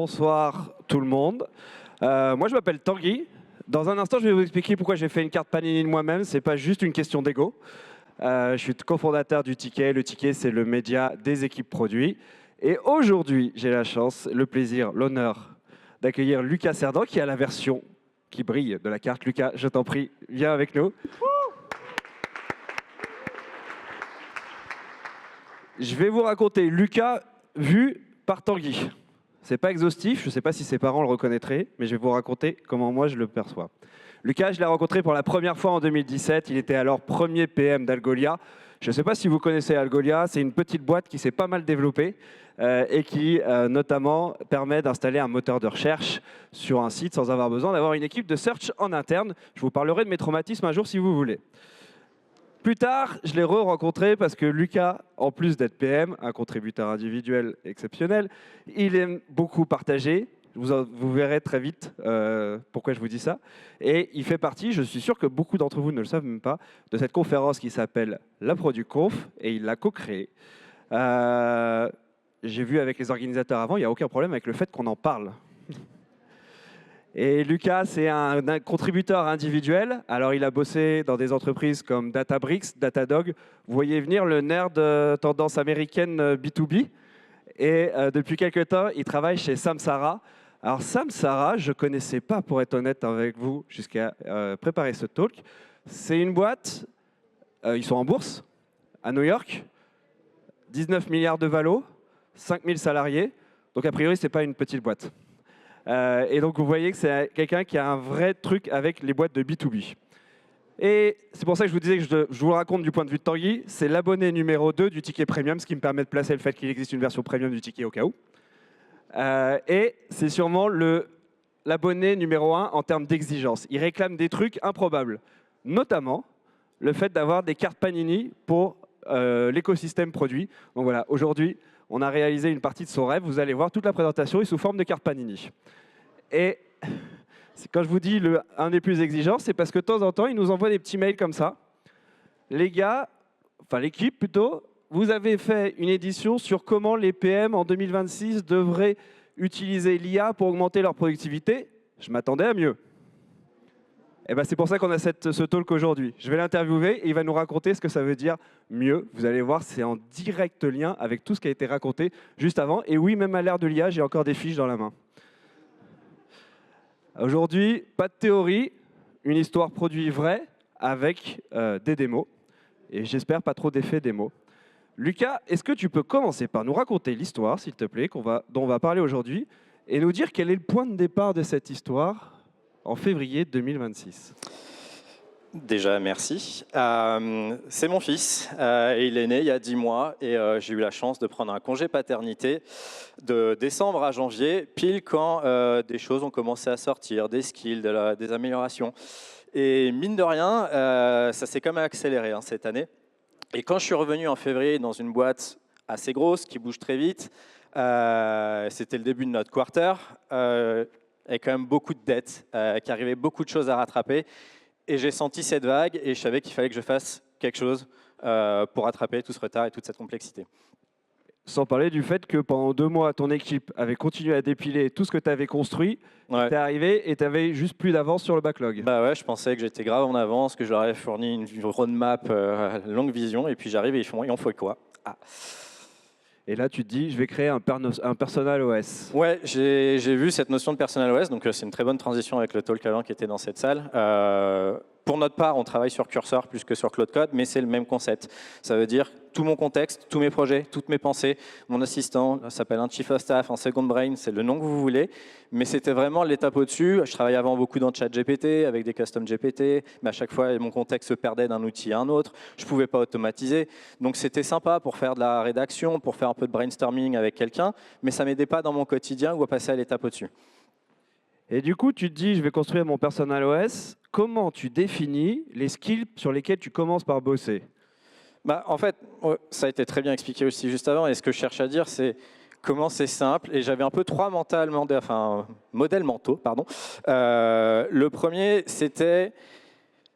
Bonsoir tout le monde. Moi je m'appelle Tanguy. Dans un instant je vais vous expliquer pourquoi j'ai fait une carte Panini de moi-même. C'est pas juste une question d'ego. Je suis cofondateur du Ticket. Le Ticket c'est le média des équipes produits. Et aujourd'hui j'ai la chance, le plaisir, l'honneur d'accueillir Lucas Cerdan qui a la version qui brille de la carte. Lucas, je t'en prie, viens avec nous. Je vais vous raconter Lucas vu par Tanguy. C'est pas exhaustif, je ne sais pas si ses parents le reconnaîtraient, mais je vais vous raconter comment moi je le perçois. Lucas, je l'ai rencontré pour la première fois en 2017. Il était alors premier PM d'Algolia. Je ne sais pas si vous connaissez Algolia, c'est une petite boîte qui s'est pas mal développée et qui notamment permet d'installer un moteur de recherche sur un site sans avoir besoin d'avoir une équipe de search en interne. Je vous parlerai de mes traumatismes un jour si vous voulez. Plus tard, je l'ai re-rencontré parce que Lucas, en plus d'être PM, un contributeur individuel exceptionnel, il aime beaucoup partager. Vous verrez très vite pourquoi je vous dis ça. Et il fait partie, je suis sûr que beaucoup d'entre vous ne le savent même pas, de cette conférence qui s'appelle la ProduConf, et il l'a co-créée. J'ai vu avec les organisateurs avant, il n'y a aucun problème avec le fait qu'on en parle. Et Lucas, c'est un contributeur individuel. Alors, il a bossé dans des entreprises comme Databricks, Datadog. Vous voyez venir le nerd tendance américaine B2B. Et depuis quelques temps, il travaille chez Samsara. Alors, Samsara, je ne connaissais pas, pour être honnête avec vous, jusqu'à préparer ce talk. C'est une boîte, ils sont en bourse, à New York, 19 milliards de valo, 5000 salariés. Donc, a priori, ce n'est pas une petite boîte. Et donc, vous voyez que c'est quelqu'un qui a un vrai truc avec les boîtes de B2B. Et c'est pour ça que je vous disais que je vous le raconte du point de vue de Tanguy. C'est l'abonné numéro 2 du ticket premium, ce qui me permet de placer le fait qu'il existe une version premium du ticket au cas où. Et c'est sûrement l'abonné numéro 1 en termes d'exigence. Il réclame des trucs improbables, notamment le fait d'avoir des cartes Panini pour l'écosystème produit. Donc voilà, aujourd'hui, on a réalisé une partie de son rêve. Vous allez voir, toute la présentation est sous forme de carte Panini. Et quand je vous dis un des plus exigeants, c'est parce que de temps en temps, il nous envoie des petits mails comme ça. Les gars, enfin l'équipe plutôt, vous avez fait une édition sur comment les PM en 2026 devraient utiliser l'IA pour augmenter leur productivité. Je m'attendais à mieux. Et ben c'est pour ça qu'on a ce talk aujourd'hui. Je vais l'interviewer et il va nous raconter ce que ça veut dire mieux. Vous allez voir, c'est en direct lien avec tout ce qui a été raconté juste avant. Et oui, même à l'ère de l'IA, j'ai encore des fiches dans la main. Aujourd'hui, pas de théorie, une histoire produit vraie avec des démos. Et j'espère pas trop d'effets démos. Lucas, est-ce que tu peux commencer par nous raconter l'histoire, s'il te plaît, dont on va parler aujourd'hui, et nous dire quel est le point de départ de cette histoire en février 2026. Déjà, merci. C'est mon fils. Il est né il y a 10 mois et j'ai eu la chance de prendre un congé paternité de décembre à janvier, pile quand des choses ont commencé à sortir, des skills, des améliorations. Et mine de rien, ça s'est quand même accéléré cette année. Et quand je suis revenu en février dans une boîte assez grosse, qui bouge très vite, c'était le début de notre quarter, avec quand même beaucoup de dettes, qui arrivaient beaucoup de choses à rattraper. Et j'ai senti cette vague et je savais qu'il fallait que je fasse quelque chose pour rattraper tout ce retard et toute cette complexité. Sans parler du fait que pendant 2 mois, ton équipe avait continué à dépiler tout ce que tu avais construit. Ouais. Tu es arrivé et tu avais juste plus d'avance sur le backlog. Bah ouais, je pensais que j'étais grave en avance, que je leur avais fourni une roadmap longue vision. Et puis j'arrive et ils font « et on fait quoi ?» Et là, tu te dis, je vais créer un personal OS. Ouais, j'ai vu cette notion de personal OS, donc c'est une très bonne transition avec le talk avant qui était dans cette salle. Pour notre part, on travaille sur Cursor plus que sur Claude Code, mais c'est le même concept. Ça veut dire tout mon contexte, tous mes projets, toutes mes pensées. Mon assistant s'appelle un Chief of Staff, un Second Brain, c'est le nom que vous voulez. Mais c'était vraiment l'étape au-dessus. Je travaillais avant beaucoup dans ChatGPT, avec des custom GPT, mais à chaque fois, mon contexte se perdait d'un outil à un autre. Je ne pouvais pas automatiser. Donc c'était sympa pour faire de la rédaction, pour faire un peu de brainstorming avec quelqu'un, mais ça ne m'aidait pas dans mon quotidien ou à passer à l'étape au-dessus. Et du coup, tu te dis, je vais construire mon personal OS. Comment tu définis les skills sur lesquels tu commences par bosser? En fait, ça a été très bien expliqué aussi juste avant. Et ce que je cherche à dire, c'est comment c'est simple. Et j'avais un peu 3 modèles mentaux. Le premier, c'était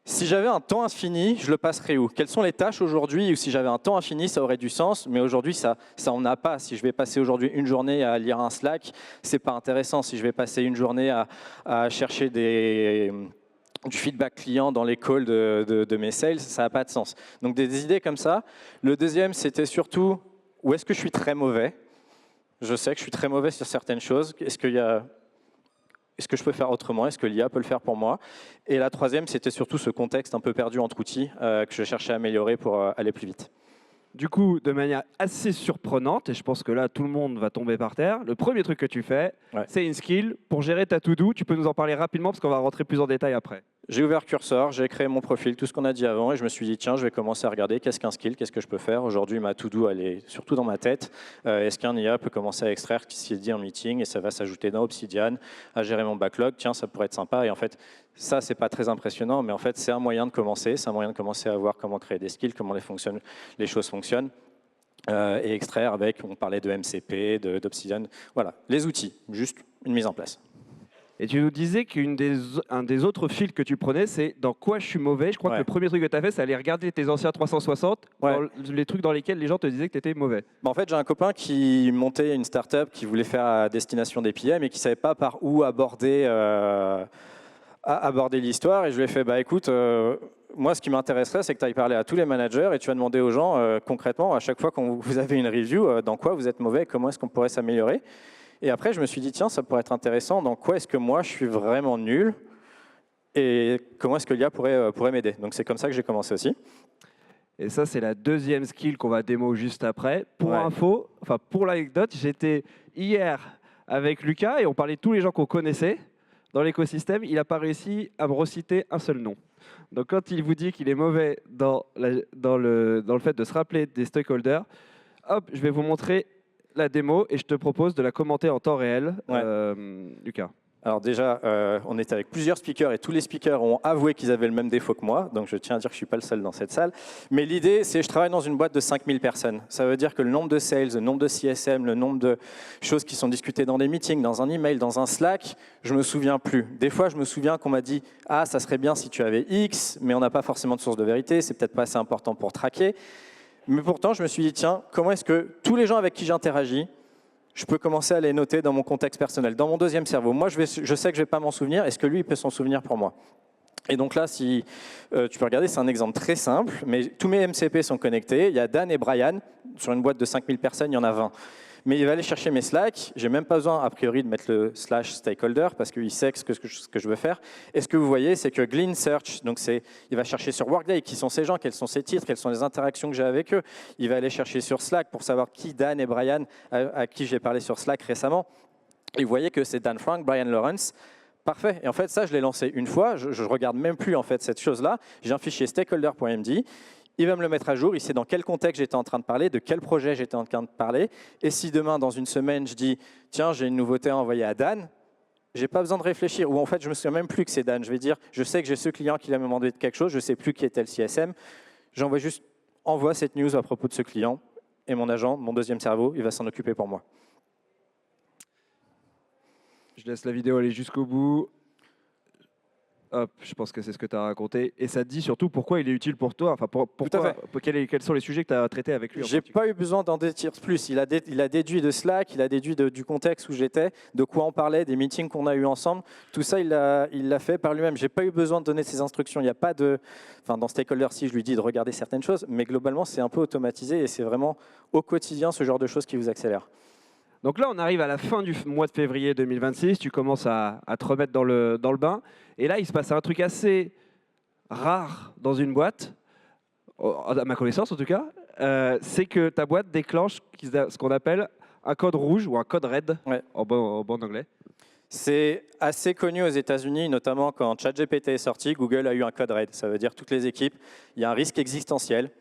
Si j'avais un temps infini, je le passerais où? Quelles sont les tâches aujourd'hui où si j'avais un temps infini, ça aurait du sens, mais aujourd'hui, ça on n'a pas. Si je vais passer aujourd'hui une journée à lire un Slack, c'est pas intéressant. Si je vais passer une journée à chercher du feedback client dans les calls de mes sales, ça n'a pas de sens. Donc des idées comme ça. Le deuxième, c'était surtout où est-ce que je suis très mauvais? Je sais que je suis très mauvais sur certaines choses. Est-ce que je peux faire autrement? Est-ce que l'IA peut le faire pour moi? Et la troisième, c'était surtout ce contexte un peu perdu entre outils que je cherchais à améliorer pour aller plus vite. Du coup, de manière assez surprenante, et je pense que là, tout le monde va tomber par terre, le premier truc que tu fais, c'est une skill pour gérer ta to-do. Tu peux nous en parler rapidement parce qu'on va rentrer plus en détail après. J'ai ouvert Cursor, j'ai créé mon profil, tout ce qu'on a dit avant, et je me suis dit, tiens, je vais commencer à regarder qu'est-ce qu'un skill, qu'est-ce que je peux faire. Aujourd'hui, ma to-do, elle est surtout dans ma tête. Est-ce qu'un IA peut commencer à extraire ce qui est dit en meeting, et ça va s'ajouter dans Obsidian, à gérer mon backlog? Tiens, ça pourrait être sympa. Et en fait, ça, c'est pas très impressionnant, mais en fait, c'est un moyen de commencer. C'est un moyen de commencer à voir comment créer des skills, comment les choses fonctionnent. Et extraire avec, on parlait de MCP, d'Obsidian, voilà, les outils, juste une mise en place. Et tu nous disais qu'un des autres fils que tu prenais, c'est dans quoi je suis mauvais. Je crois que le premier truc que tu as fait, c'est aller regarder tes anciens 360, les trucs dans lesquels les gens te disaient que tu étais mauvais. En fait, j'ai un copain qui montait une startup qui voulait faire à destination des PM et qui ne savait pas par où aborder l'histoire. Et je lui ai fait, bah, écoute, moi, ce qui m'intéresserait, c'est que tu ailles parler à tous les managers et tu vas demander aux gens, concrètement, à chaque fois que vous avez une review, dans quoi vous êtes mauvais, comment est-ce qu'on pourrait s'améliorer. Et après, je me suis dit, tiens, ça pourrait être intéressant, dans quoi est-ce que moi, je suis vraiment nul et comment est-ce que l'IA pourrait m'aider. Donc, c'est comme ça que j'ai commencé aussi. Et ça, c'est la deuxième skill qu'on va démo juste après. Pour info, enfin pour l'anecdote, j'étais hier avec Lucas et on parlait de tous les gens qu'on connaissait dans l'écosystème. Il n'a pas réussi à me reciter un seul nom. Donc, quand il vous dit qu'il est mauvais dans le fait de se rappeler des stakeholders, hop, je vais vous montrer la démo et je te propose de la commenter en temps réel, Lucas. Alors déjà, on était avec plusieurs speakers et tous les speakers ont avoué qu'ils avaient le même défaut que moi, donc je tiens à dire que je ne suis pas le seul dans cette salle. Mais l'idée, c'est que je travaille dans une boîte de 5000 personnes. Ça veut dire que le nombre de sales, le nombre de CSM, le nombre de choses qui sont discutées dans des meetings, dans un email, dans un Slack, je ne me souviens plus. Des fois, je me souviens qu'on m'a dit « Ah, ça serait bien si tu avais X, mais on n'a pas forcément de source de vérité, c'est peut-être pas assez important pour traquer. » Mais pourtant, je me suis dit « Tiens, comment est-ce que tous les gens avec qui j'interagis, je peux commencer à les noter dans mon contexte personnel, dans mon deuxième cerveau. Moi, je sais que je ne vais pas m'en souvenir. Est-ce que lui, il peut s'en souvenir pour moi? Et donc là, si tu peux regarder, c'est un exemple très simple, mais tous mes MCP sont connectés. Il y a Dan et Brian. Sur une boîte de 5000 personnes, il y en a 20. Mais il va aller chercher mes Slack. Je n'ai même pas besoin, a priori, de mettre le /stakeholder parce qu'il sait ce que je veux faire. Et ce que vous voyez, c'est que Glean Search, donc il va chercher sur Workday qui sont ces gens, quels sont ces titres, quelles sont les interactions que j'ai avec eux. Il va aller chercher sur Slack pour savoir qui Dan et Brian, à qui j'ai parlé sur Slack récemment. Et vous voyez que c'est Dan Frank, Brian Lawrence. Parfait. Et en fait, ça, je l'ai lancé une fois. Je ne regarde même plus en fait cette chose-là. J'ai un fichier stakeholder.md. Il va me le mettre à jour, il sait dans quel contexte j'étais en train de parler, de quel projet j'étais en train de parler. Et si demain, dans une semaine, je dis « Tiens, j'ai une nouveauté à envoyer à Dan », je n'ai pas besoin de réfléchir. Ou en fait, je ne me souviens même plus que c'est Dan. Je vais dire « Je sais que j'ai ce client qui m'a demandé quelque chose, je ne sais plus qui était le CSM. » J'envoie juste « Envoie cette news à propos de ce client. » Et mon agent, mon deuxième cerveau, il va s'en occuper pour moi. Je laisse la vidéo aller jusqu'au bout. Hop, je pense que c'est ce que tu as raconté. Et ça te dit surtout pourquoi il est utile pour toi. Enfin, quels sont les sujets que tu as traités avec lui? J'ai pas eu besoin d'en décrire plus. Il a déduit de Slack, il a déduit du contexte où j'étais, de quoi on parlait, des meetings qu'on a eu ensemble. Tout ça, il l'a fait par lui-même. J'ai pas eu besoin de donner ses instructions. Il y a pas de, enfin, dans Stakeholder, si je lui dis de regarder certaines choses, mais globalement, c'est un peu automatisé et c'est vraiment au quotidien ce genre de choses qui vous accélèrent. Donc là, on arrive à la fin du mois de février 2026. Tu commences à te remettre dans le bain. Et là, il se passe un truc assez rare dans une boîte, à ma connaissance en tout cas. C'est que ta boîte déclenche ce qu'on appelle un code rouge ou un code red en bon anglais. C'est assez connu aux États-Unis, notamment quand ChatGPT est sorti, Google a eu un code red. Ça veut dire toutes les équipes, il y a un risque existentiel.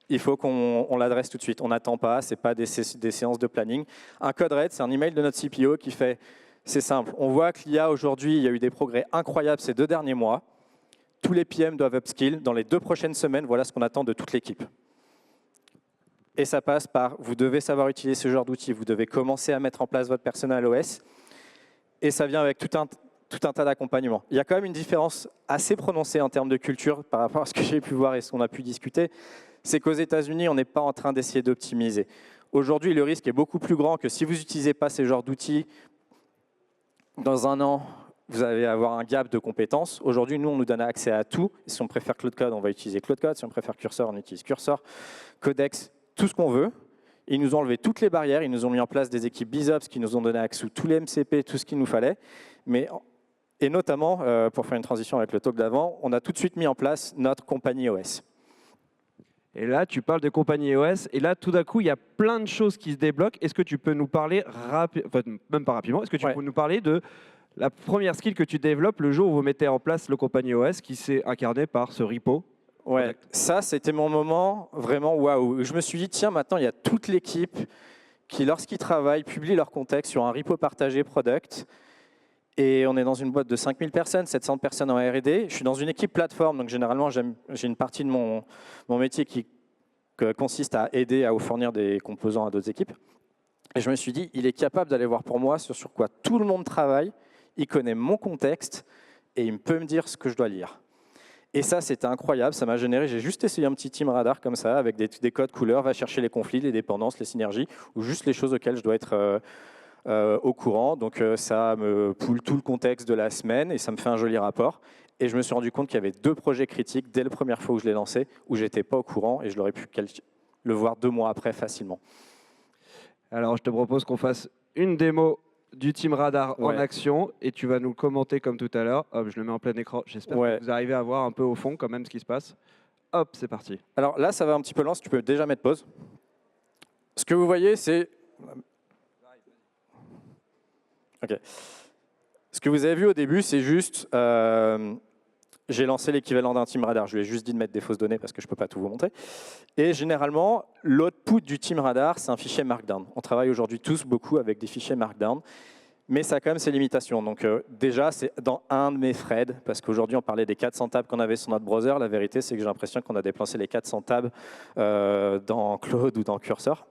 Il faut qu'on l'adresse tout de suite. On n'attend pas, ce n'est pas des séances de planning. Un code red, c'est un email de notre CPO qui fait, c'est simple, on voit qu'il y a aujourd'hui, il y a eu des progrès incroyables ces 2 derniers mois. Tous les PM doivent upskill. Dans les 2 prochaines semaines, voilà ce qu'on attend de toute l'équipe. Et ça passe par, vous devez savoir utiliser ce genre d'outils, vous devez commencer à mettre en place votre personnel OS. Et ça vient avec tout un tout un tas d'accompagnements. Il y a quand même une différence assez prononcée en termes de culture par rapport à ce que j'ai pu voir et ce qu'on a pu discuter. C'est qu'aux États-Unis, on n'est pas en train d'essayer d'optimiser. Aujourd'hui, le risque est beaucoup plus grand que si vous n'utilisez pas ces genres d'outils, dans un an, vous allez avoir un gap de compétences. Aujourd'hui, nous, on nous donne accès à tout. Si on préfère Claude Code, on va utiliser Claude Code. Si on préfère Cursor, on utilise Cursor, Codex, tout ce qu'on veut. Ils nous ont enlevé toutes les barrières. Ils nous ont mis en place des équipes BizOps qui nous ont donné accès à tous les MCP, tout ce qu'il nous fallait. Et notamment, pour faire une transition avec le talk d'avant, on a tout de suite mis en place notre compagnie OS. Et là, tu parles de compagnie OS, et là, tout d'un coup, il y a plein de choses qui se débloquent. Est-ce que tu peux nous parler, même pas rapidement, est-ce que tu peux nous parler de la première skill que tu développes le jour où vous mettez en place le compagnie OS qui s'est incarné par ce repo? Ouais, ça, c'était mon moment vraiment waouh. Je me suis dit, tiens, maintenant, il y a toute l'équipe qui, lorsqu'ils travaillent, publie leur contexte sur un repo partagé product. Et on est dans une boîte de 5000 personnes, 700 personnes en R&D. Je suis dans une équipe plateforme, donc généralement, j'ai une partie de mon métier qui consiste à aider à fournir des composants à d'autres équipes. Et je me suis dit, il est capable d'aller voir pour moi sur quoi tout le monde travaille, il connaît mon contexte et il peut me dire ce que je dois lire. Et ça, c'était incroyable, ça m'a généré, j'ai juste essayé un petit team radar comme ça, avec des codes couleurs, va chercher les conflits, les dépendances, les synergies, ou juste les choses auxquelles je dois être au courant. Donc ça me poule tout le contexte de la semaine et ça me fait un joli rapport. Et je me suis rendu compte qu'il y avait 2 projets critiques dès la première fois où je l'ai lancé, où je n'étais pas au courant et je l'aurais pu le voir 2 mois après facilement. Alors je te propose qu'on fasse une démo du Team Radar en action et tu vas nous commenter comme tout à l'heure. Hop, je le mets en plein écran. J'espère que vous arrivez à voir un peu au fond quand même ce qui se passe. Hop, c'est parti. Alors là, ça va un petit peu lent, si tu peux déjà mettre pause. Ce que vous voyez, c'est... Ok. Ce que vous avez vu au début, c'est juste... j'ai lancé l'équivalent d'un Team Radar. Je lui ai juste dit de mettre des fausses données parce que je ne peux pas tout vous montrer. Et généralement, l'output du Team Radar, c'est un fichier Markdown. On travaille aujourd'hui tous beaucoup avec des fichiers Markdown, mais ça a quand même ses limitations. Donc déjà, c'est dans un de mes threads, parce qu'aujourd'hui, on parlait des 400 tabs qu'on avait sur notre browser. La vérité, c'est que j'ai l'impression qu'on a déplacé les 400 tabs dans Claude ou dans Cursor.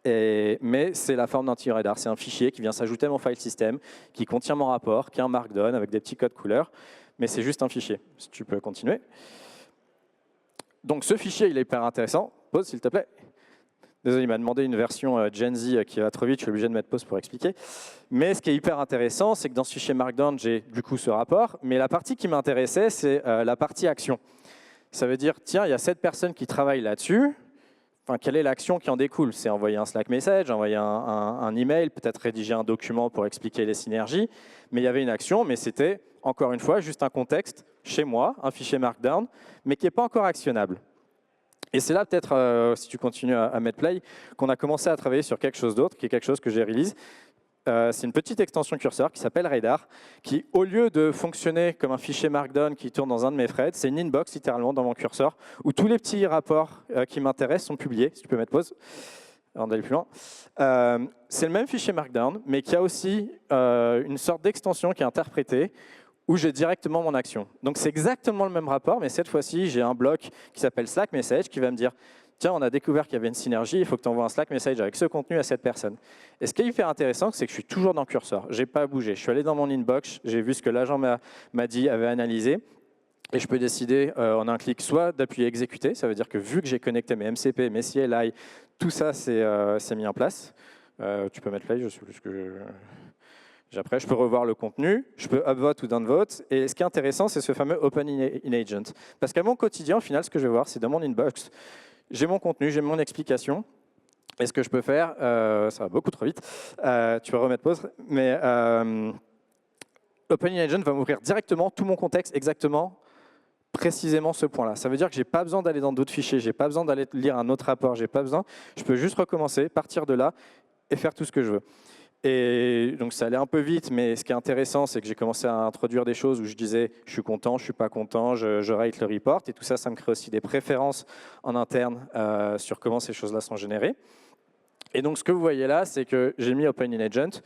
Mais c'est la forme d'un Team Radar. C'est un fichier qui vient s'ajouter à mon file system, qui contient mon rapport, qui est un Markdown avec des petits codes couleurs. Mais c'est juste un fichier, si tu peux continuer. Donc ce fichier, il est hyper intéressant. Pause, s'il te plaît. Désolé, il m'a demandé une version Gen Z qui va trop vite, je suis obligé de mettre pause pour expliquer. Mais ce qui est hyper intéressant, c'est que dans ce fichier Markdown, j'ai du coup ce rapport. Mais la partie qui m'intéressait, c'est la partie action. Ça veut dire, tiens, il y a 7 personnes qui travaillent là-dessus. Enfin, quelle est l'action qui en découle? C'est envoyer un Slack message, envoyer un email, peut-être rédiger un document pour expliquer les synergies. Mais il y avait une action, mais c'était, encore une fois, juste un contexte chez moi, un fichier Markdown, mais qui n'est pas encore actionnable. Et c'est là peut-être, si tu continues à mettre play, qu'on a commencé à travailler sur quelque chose d'autre, qui est quelque chose que j'ai release. C'est une petite extension Cursor qui s'appelle Radar, qui, au lieu de fonctionner comme un fichier Markdown qui tourne dans un de mes threads, c'est une inbox littéralement dans mon Cursor, où tous les petits rapports qui m'intéressent sont publiés. Si tu peux mettre pause, avant d'aller plus loin. C'est le même fichier Markdown, mais qui a aussi une sorte d'extension qui est interprétée, où j'ai directement mon action. Donc c'est exactement le même rapport, mais cette fois-ci, j'ai un bloc qui s'appelle Slack Message, qui va me dire tiens, on a découvert qu'il y avait une synergie, il faut que tu envoies un Slack message avec ce contenu à cette personne. Et ce qui est hyper intéressant, c'est que je suis toujours dans Cursor. Je n'ai pas bougé. Je suis allé dans mon inbox, j'ai vu ce que l'agent m'a dit, avait analysé. Et je peux décider en un clic soit d'appuyer exécuter, ça veut dire que vu que j'ai connecté mes MCP, mes CLI, tout ça c'est mis en place. Tu peux mettre play, je sais plus ce que après, je peux revoir le contenu, je peux upvote ou downvote. Et ce qui est intéressant, c'est ce fameux Open in Agent. Parce qu'à mon quotidien, au final, ce que je vais voir, c'est dans mon inbox, j'ai mon contenu, j'ai mon explication. Et ce que je peux faire, ça va beaucoup trop vite, tu peux remettre pause, mais Open in Agent va m'ouvrir directement tout mon contexte, exactement, précisément ce point-là. Ça veut dire que je n'ai pas besoin d'aller dans d'autres fichiers, je n'ai pas besoin d'aller lire un autre rapport, j'ai pas besoin. Je peux juste recommencer, partir de là et faire tout ce que je veux. Et donc ça allait un peu vite, mais ce qui est intéressant, c'est que j'ai commencé à introduire des choses où je disais je suis content, je ne suis pas content, je rate le report, et tout ça, ça me crée aussi des préférences en interne sur comment ces choses-là sont générées. Et donc ce que vous voyez là, c'est que j'ai mis Open in Agent,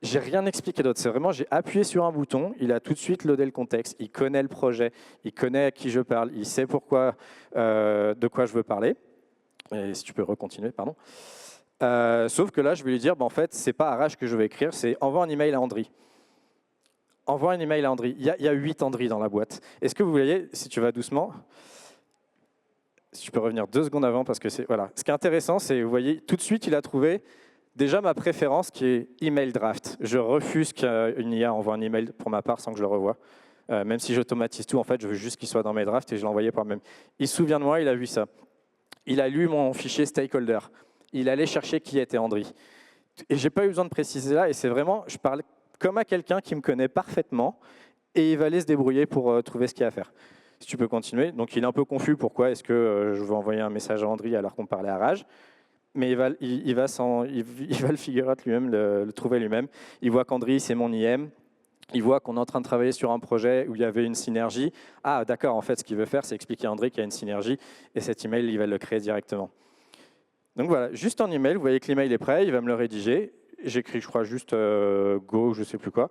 j'ai rien expliqué d'autre, c'est vraiment j'ai appuyé sur un bouton, il a tout de suite loadé le contexte, il connaît le projet, il connaît à qui je parle, il sait pourquoi, de quoi je veux parler. Et si tu peux recontinuer, pardon. Sauf que là, je vais lui dire, en fait, c'est pas Arash que je vais écrire, c'est envoie un email à Andri. envoie un email à Andri. Il y a 8 Andri dans la boîte. Est-ce que vous voyez, si tu vas doucement, si tu peux revenir 2 secondes avant, parce que c'est voilà. Ce qui est intéressant, c'est, vous voyez, tout de suite, il a trouvé déjà ma préférence qui est email draft. Je refuse qu'une IA envoie un email pour ma part sans que je le revoie. Même si j'automatise tout, en fait, je veux juste qu'il soit dans mes drafts et je l'ai envoyé par même. Il se souvient de moi, il a vu ça. Il a lu mon fichier stakeholder. Il allait chercher qui était Andri. Et j'ai pas eu besoin de préciser là, et c'est vraiment, je parle comme à quelqu'un qui me connaît parfaitement, et il va aller se débrouiller pour trouver ce qu'il y a à faire. Si tu peux continuer. Donc il est un peu confus, pourquoi est-ce que je veux envoyer un message à Andri alors qu'on parlait à Raj, mais il va le figure out lui-même, le trouver lui-même. Il voit qu'Andri, c'est mon IM. Il voit qu'on est en train de travailler sur un projet où il y avait une synergie. Ah, d'accord, en fait, ce qu'il veut faire, c'est expliquer à André qu'il y a une synergie, et cet email, il va le créer directement. Donc voilà, juste en email, vous voyez que l'email est prêt, il va me le rédiger. J'écris, je crois, juste go, je ne sais plus quoi.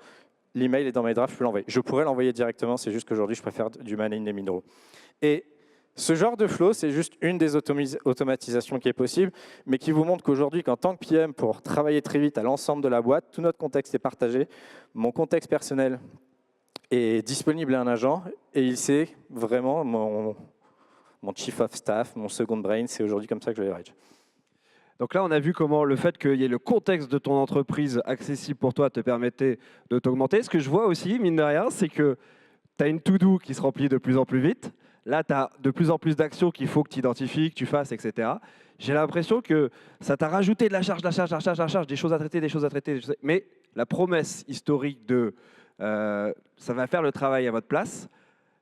L'email est dans mes drafts, je peux l'envoyer. Je pourrais l'envoyer directement, c'est juste qu'aujourd'hui, je préfère du man in the middle. Et ce genre de flow, c'est juste une des automatisations qui est possible, mais qui vous montre qu'aujourd'hui, qu'en tant que PM, pour travailler très vite à l'ensemble de la boîte, tout notre contexte est partagé. Mon contexte personnel est disponible à un agent, et il sait vraiment, mon chief of staff, mon second brain, c'est aujourd'hui comme ça que je leverage. Donc là, on a vu comment le fait qu'il y ait le contexte de ton entreprise accessible pour toi te permettait de t'augmenter. Ce que je vois aussi, mine de rien, c'est que tu as une to-do qui se remplit de plus en plus vite. Là, tu as de plus en plus d'actions qu'il faut que tu identifies, que tu fasses, etc. J'ai l'impression que ça t'a rajouté de la charge, des choses à traiter, des choses à traiter. Mais la promesse historique de ça va faire le travail à votre place,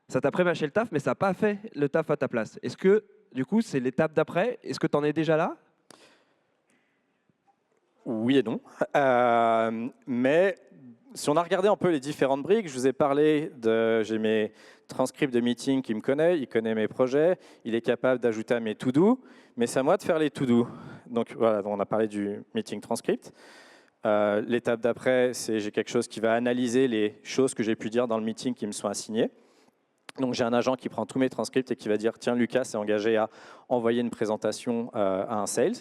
ça t'a prémâché le taf, mais ça n'a pas fait le taf à ta place. Est-ce que, du coup, c'est l'étape d'après? Est-ce que tu en es déjà là? Oui et non. Mais si on a regardé un peu les différentes briques, je vous ai parlé j'ai mes transcripts de meeting qui me connaît, il connaît mes projets, il est capable d'ajouter à mes to-do, mais c'est à moi de faire les to-do. Donc voilà, on a parlé du meeting transcript. L'étape d'après, c'est j'ai quelque chose qui va analyser les choses que j'ai pu dire dans le meeting qui me sont assignées. Donc j'ai un agent qui prend tous mes transcripts et qui va dire tiens, Lucas s'est engagé à envoyer une présentation à un sales.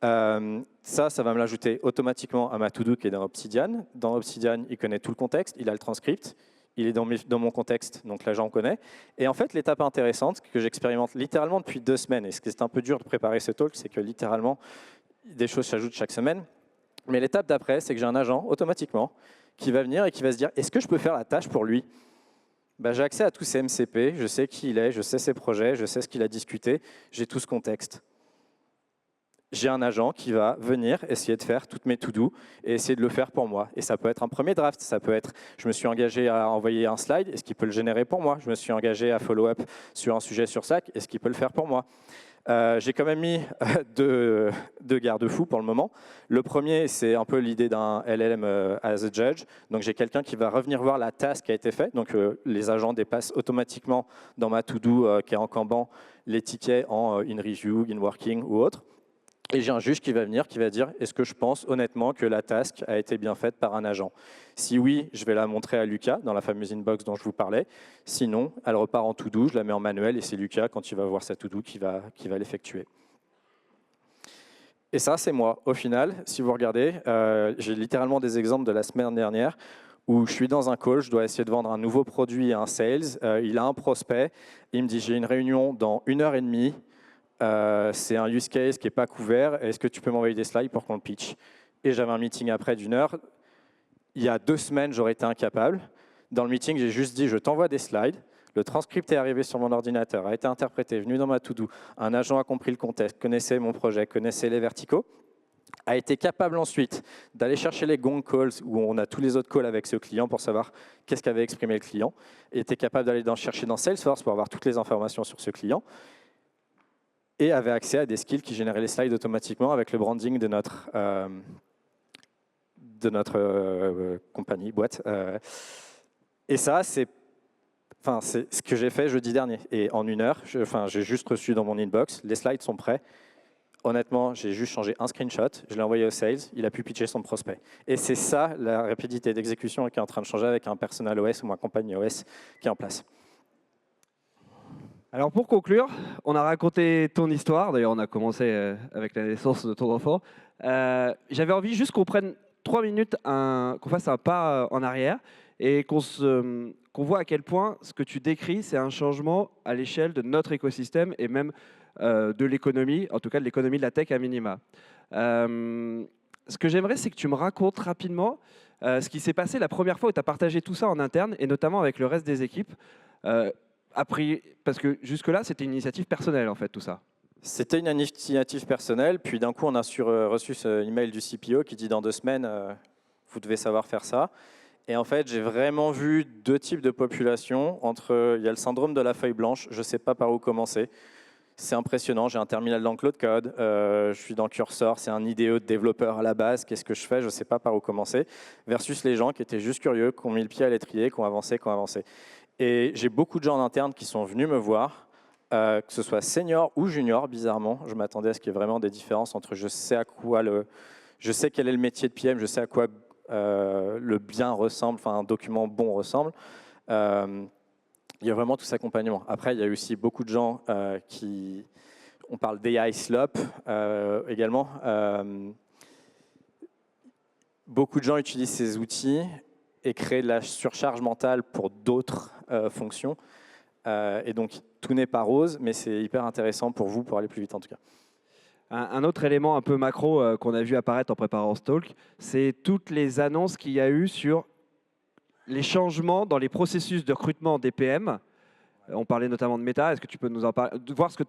Ça va me l'ajouter automatiquement à ma to-do qui est dans Obsidian. Dans Obsidian, il connaît tout le contexte, il a le transcript, il est dans mon contexte, donc l'agent connaît. Et en fait, l'étape intéressante que j'expérimente littéralement depuis 2 semaines, et ce qui est un peu dur de préparer ce talk, c'est que littéralement, des choses s'ajoutent chaque semaine. Mais l'étape d'après, c'est que j'ai un agent automatiquement qui va venir et qui va se dire est-ce que je peux faire la tâche pour lui? J'ai accès à tous ses MCP, je sais qui il est, je sais ses projets, je sais ce qu'il a discuté, j'ai tout ce contexte. J'ai un agent qui va venir essayer de faire toutes mes to-do et essayer de le faire pour moi. Et ça peut être un premier draft, ça peut être je me suis engagé à envoyer un slide, est-ce qu'il peut le générer pour moi? Je me suis engagé à follow-up sur un sujet sur Slack, est-ce qu'il peut le faire pour moi? J'ai quand même mis deux garde-fous pour le moment. Le premier, c'est un peu l'idée d'un LLM as a judge. Donc j'ai quelqu'un qui va revenir voir la task qui a été faite. Donc les agents dépassent automatiquement dans ma to-do qui est en Kanban les tickets en in review, in working ou autre. Et j'ai un juge qui va venir, qui va dire est-ce que je pense honnêtement que la task a été bien faite par un agent? Si oui, je vais la montrer à Lucas dans la fameuse inbox dont je vous parlais. Sinon, elle repart en to-do, je la mets en manuel et c'est Lucas, quand il va voir sa to-do, qui va l'effectuer. Et ça, c'est moi. Au final, si vous regardez, j'ai littéralement des exemples de la semaine dernière où je suis dans un call, je dois essayer de vendre un nouveau produit à un sales. Il a un prospect, il me dit j'ai une réunion dans 1h30. C'est un use case qui n'est pas couvert, est-ce que tu peux m'envoyer des slides pour qu'on le pitch? Et j'avais un meeting après d'1 heure. Il y a 2 semaines, j'aurais été incapable. Dans le meeting, j'ai juste dit, je t'envoie des slides. Le transcript est arrivé sur mon ordinateur, a été interprété, venu dans ma to-do. Un agent a compris le contexte, connaissait mon projet, connaissait les verticaux, a été capable ensuite d'aller chercher les gong calls où on a tous les autres calls avec ce client pour savoir qu'est-ce qu'avait exprimé le client, et était capable d'aller chercher dans Salesforce pour avoir toutes les informations sur ce client, et avait accès à des skills qui généraient les slides automatiquement avec le branding de notre compagnie, boîte. Et ça, c'est ce que j'ai fait jeudi dernier. Et en 1 heure, j'ai juste reçu dans mon inbox, les slides sont prêts. Honnêtement, j'ai juste changé un screenshot, je l'ai envoyé au sales, il a pu pitcher son prospect. Et c'est ça, la rapidité d'exécution qui est en train de changer avec un personnel OS ou ma compagnie OS qui est en place. Alors pour conclure, on a raconté ton histoire, d'ailleurs on a commencé avec la naissance de ton enfant. J'avais envie juste qu'on prenne 3 minutes, qu'on fasse un pas en arrière et qu'on voit à quel point ce que tu décris, c'est un changement à l'échelle de notre écosystème et même de l'économie, en tout cas de l'économie de la tech à minima. Ce que j'aimerais, c'est que tu me racontes rapidement ce qui s'est passé la première fois où tu as partagé tout ça en interne, et notamment avec le reste des équipes. Parce que jusque-là, c'était une initiative personnelle, en fait, tout ça. C'était une initiative personnelle, puis d'un coup, on a reçu ce email du CPO qui dit dans 2 semaines, vous devez savoir faire ça. Et en fait, j'ai vraiment vu 2 types de populations. Il y a le syndrome de la feuille blanche, je ne sais pas par où commencer. C'est impressionnant, j'ai un terminal dans Cloud Code, je suis dans Cursor, c'est un IDE de développeur à la base, qu'est-ce que je fais, je ne sais pas par où commencer, versus les gens qui étaient juste curieux, qui ont mis le pied à l'étrier, qui ont avancé. Et j'ai beaucoup de gens en interne qui sont venus me voir, que ce soit senior ou junior, bizarrement. Je m'attendais à ce qu'il y ait vraiment des différences entre je sais quel est le métier de PM, je sais à quoi le bien ressemble, enfin un document bon ressemble. Il y a vraiment tout cet accompagnement. Après, il y a aussi beaucoup de gens on parle d'AI slop également. Beaucoup de gens utilisent ces outils et créent de la surcharge mentale pour d'autres fonctions. Et donc, tout n'est pas rose, mais c'est hyper intéressant pour vous, pour aller plus vite en tout cas. Un autre élément un peu macro qu'on a vu apparaître en préparant ce talk, c'est toutes les annonces qu'il y a eu sur les changements dans les processus de recrutement des PM. On parlait notamment de Meta. Est-ce que tu peux nous en parler, de voir ce que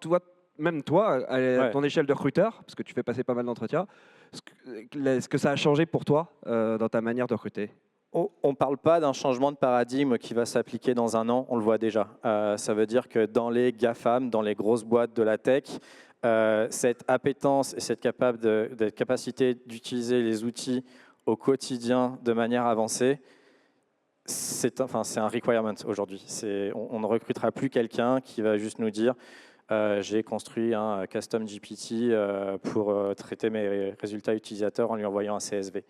même toi, à ton échelle de recruteur, parce que tu fais passer pas mal d'entretiens, ce que ça a changé pour toi dans ta manière de recruter? On ne parle pas d'un changement de paradigme qui va s'appliquer dans 1 an, on le voit déjà. Ça veut dire que dans les GAFAM, dans les grosses boîtes de la tech, cette appétence et cette capacité d'utiliser les outils au quotidien de manière avancée, c'est un requirement aujourd'hui. On ne recrutera plus quelqu'un qui va juste nous dire j'ai construit un custom GPT pour traiter mes résultats utilisateurs en lui envoyant un CSV.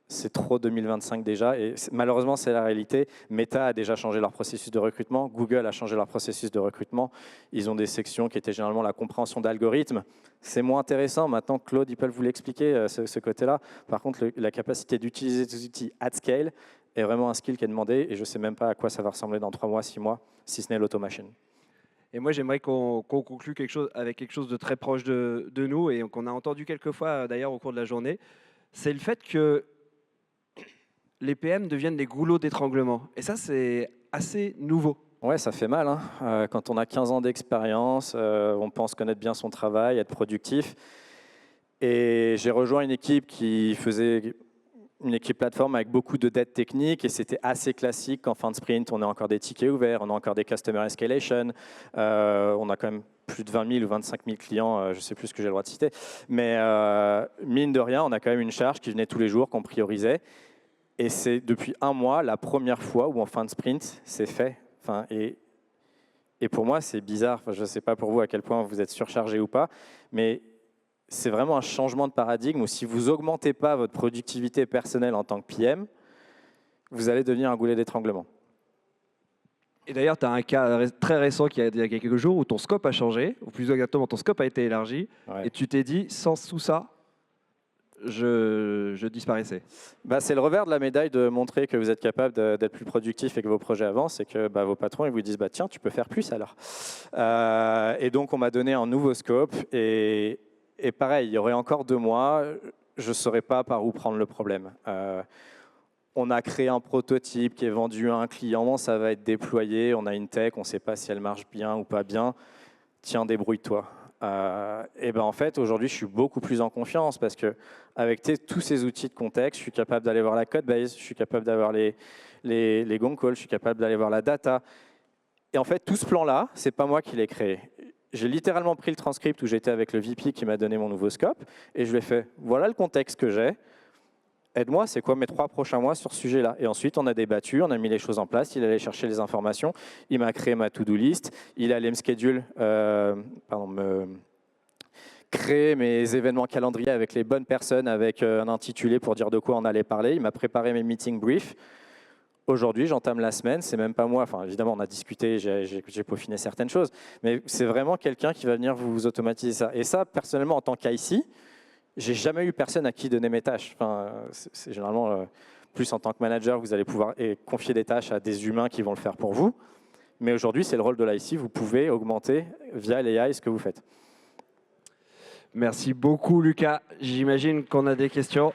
C'est trop 2025 déjà, et malheureusement c'est la réalité. Meta a déjà changé leur processus de recrutement, Google a changé leur processus de recrutement. Ils ont des sections qui étaient généralement la compréhension d'algorithmes. C'est moins intéressant, maintenant Claude, ils peuvent vous l'expliquer, ce côté-là. Par contre, la capacité d'utiliser ces outils at scale est vraiment un skill qui est demandé, et je ne sais même pas à quoi ça va ressembler dans 3 mois, 6 mois, si ce n'est l'automation. Et moi, j'aimerais qu'on conclue avec quelque chose de très proche de nous, et qu'on a entendu quelques fois d'ailleurs au cours de la journée. C'est le fait que les PM deviennent des goulots d'étranglement. Et ça, c'est assez nouveau. Ouais, ça fait mal. Quand on a 15 ans d'expérience, on pense connaître bien son travail, être productif. Et j'ai rejoint une équipe qui faisait une équipe plateforme avec beaucoup de dettes techniques, et c'était assez classique qu'en fin de sprint, on a encore des tickets ouverts, on a encore des customer escalation, on a quand même plus de 20 000 ou 25 000 clients, je ne sais plus ce que j'ai le droit de citer, mais mine de rien, on a quand même une charge qui venait tous les jours, qu'on priorisait. Et c'est depuis 1 mois la première fois où en fin de sprint, c'est fait. Et pour moi, c'est bizarre. Je ne sais pas pour vous à quel point vous êtes surchargé ou pas, mais c'est vraiment un changement de paradigme où si vous n'augmentez pas votre productivité personnelle en tant que PM, vous allez devenir un goulet d'étranglement. Et d'ailleurs, tu as un cas très récent il y a quelques jours où ton scope a changé, ou plus exactement, ton scope a été élargi, et tu t'es dit, sans tout ça, je disparaissais. C'est le revers de la médaille de montrer que vous êtes capable d'être plus productif et que vos projets avancent, et que vos patrons ils vous disent tiens, tu peux faire plus alors. Et donc on m'a donné un nouveau scope, et pareil, il y aurait encore 2 mois, je ne saurais pas par où prendre le problème. On a créé un prototype qui est vendu à un client, ça va être déployé, on a une tech, on ne sait pas si elle marche bien ou pas bien, tiens, débrouille-toi. Et en fait, aujourd'hui, je suis beaucoup plus en confiance parce que avec tous ces outils de contexte, je suis capable d'aller voir la code base, je suis capable d'avoir les gong calls, je suis capable d'aller voir la data. Et en fait, tout ce plan-là, c'est pas moi qui l'ai créé. J'ai littéralement pris le transcript où j'étais avec le VP qui m'a donné mon nouveau scope, et je lui ai fait, voilà le contexte que j'ai, aide-moi, c'est quoi mes 3 prochains mois sur ce sujet-là? Et ensuite, on a débattu, on a mis les choses en place, il allait chercher les informations, il m'a créé ma to-do list, il allait me créer mes événements calendriers avec les bonnes personnes, avec un intitulé pour dire de quoi on allait parler, il m'a préparé mes meeting briefs. Aujourd'hui, j'entame la semaine, c'est même pas moi, enfin évidemment on a discuté, j'ai peaufiné certaines choses, mais c'est vraiment quelqu'un qui va venir vous automatiser ça. Et ça, personnellement, en tant qu'IC, j'ai jamais eu personne à qui donner mes tâches. C'est généralement plus en tant que manager, vous allez pouvoir confier des tâches à des humains qui vont le faire pour vous. Mais aujourd'hui, c'est le rôle de l'IC. Vous pouvez augmenter via l'AI ce que vous faites. Merci beaucoup, Lucas. J'imagine qu'on a des questions.